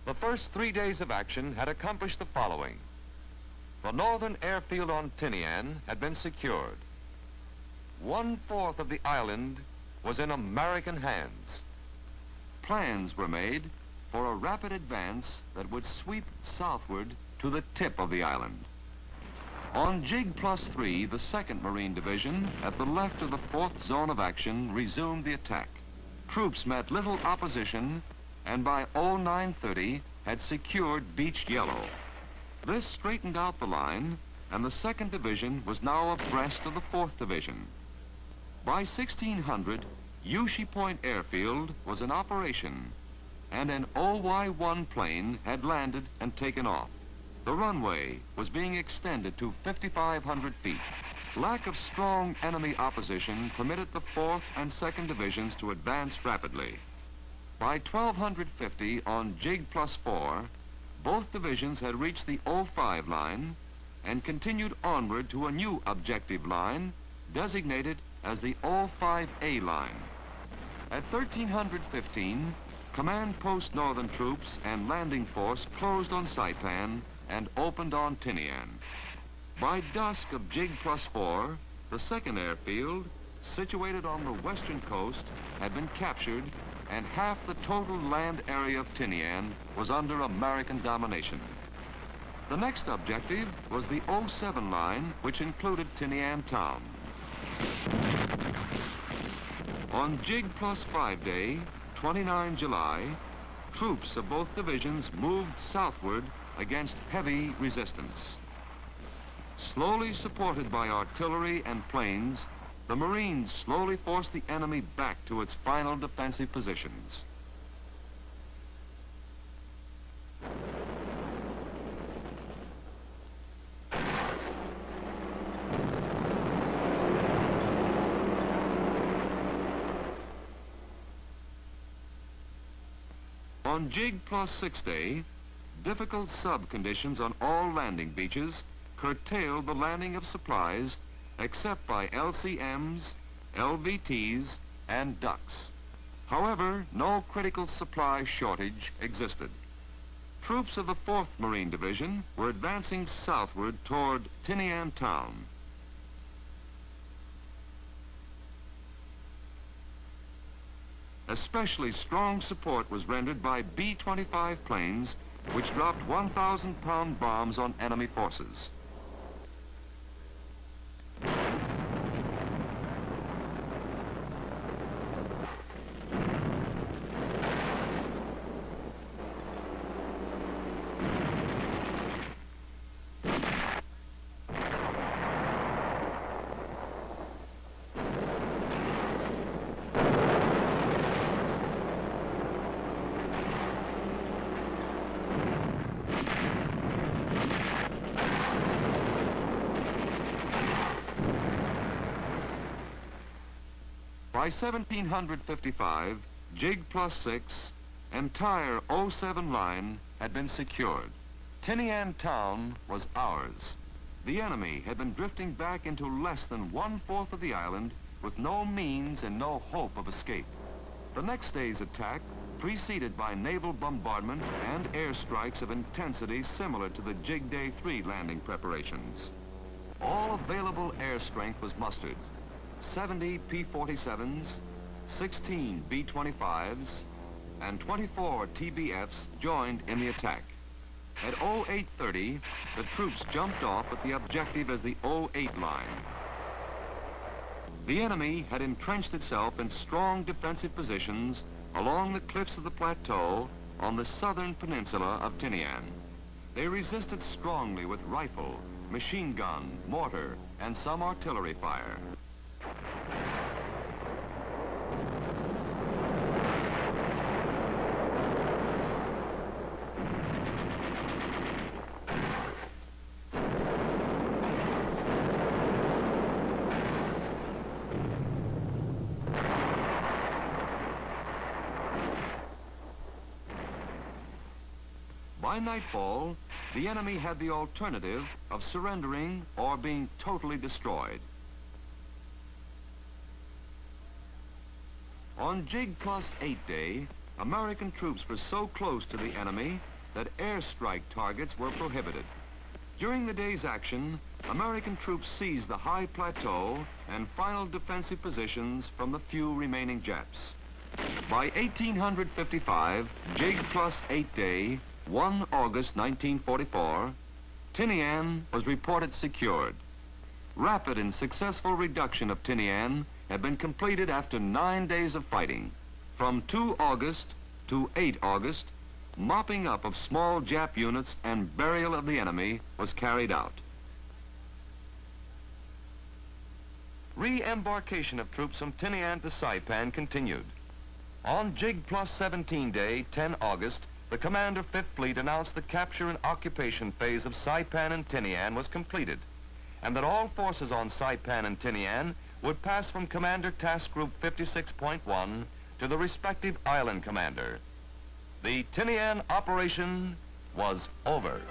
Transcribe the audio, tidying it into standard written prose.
The first 3 days of action had accomplished the following. The northern airfield on Tinian had been secured. 1/4 of the island was in American hands. Plans were made for a rapid advance that would sweep southward to the tip of the island. On JIG+3, the 2nd Marine Division, at the left of the 4th zone of action, resumed the attack. Troops met little opposition and by 0930 had secured Beach Yellow. This straightened out the line, and the 2nd Division was now abreast of the 4th Division. By 1600, Ushi Point Airfield was in operation, and an OY-1 plane had landed and taken off. The runway was being extended to 5,500 feet. Lack of strong enemy opposition permitted the 4th and 2nd Divisions to advance rapidly. By 1250 on JIG+4, both divisions had reached the 05 line and continued onward to a new objective line designated as the 05A line. At 1315, Command Post Northern Troops and Landing Force closed on Saipan and opened on Tinian. By dusk of JIG+4, the 2nd airfield, situated on the western coast, had been captured, and half the total land area of Tinian was under American domination. The next objective was the 07 line, which included Tinian town. On JIG+5 day, 29 July, troops of both divisions moved southward against heavy resistance. Slowly supported by artillery and planes, the Marines slowly forced the enemy back to its final defensive positions. On JIG+6 day, difficult sub conditions on all landing beaches curtailed the landing of supplies except by LCMs, LVTs, and ducks. However, no critical supply shortage existed. Troops of the 4th Marine Division were advancing southward toward Tinian town. Especially strong support was rendered by B-25 planes, which dropped 1,000-pound bombs on enemy forces. By 1755, JIG+6, entire 07 line had been secured. Tinian town was ours. The enemy had been drifting back into less than 1/4 of the island with no means and no hope of escape. The next day's attack, preceded by naval bombardment and airstrikes of intensity similar to the JIG Day 3 landing preparations. All available air strength was mustered. 70 P-47s, 16 B-25s, and 24 TBFs joined in the attack. At 0830, the troops jumped off with the objective as the 08 line. The enemy had entrenched itself in strong defensive positions along the cliffs of the plateau on the southern peninsula of Tinian. They resisted strongly with rifle, machine gun, mortar, and some artillery fire. By nightfall, the enemy had the alternative of surrendering or being totally destroyed. On JIG+8 day, American troops were so close to the enemy that airstrike targets were prohibited. During the day's action, American troops seized the high plateau and final defensive positions from the few remaining Japs. By 1855, Jig plus 8 day, 1 August 1944, Tinian was reported secured. Rapid and successful reduction of Tinian had been completed after 9 days of fighting. From 2 August to 8 August, mopping up of small Jap units and burial of the enemy was carried out. Re-embarkation of troops from Tinian to Saipan continued. On Jig plus 17 day, 10 August, the Commander 5th Fleet announced the capture and occupation phase of Saipan and Tinian was completed, and that all forces on Saipan and Tinian would pass from Commander Task Group 56.1 to the respective island commander. The Tinian operation was over.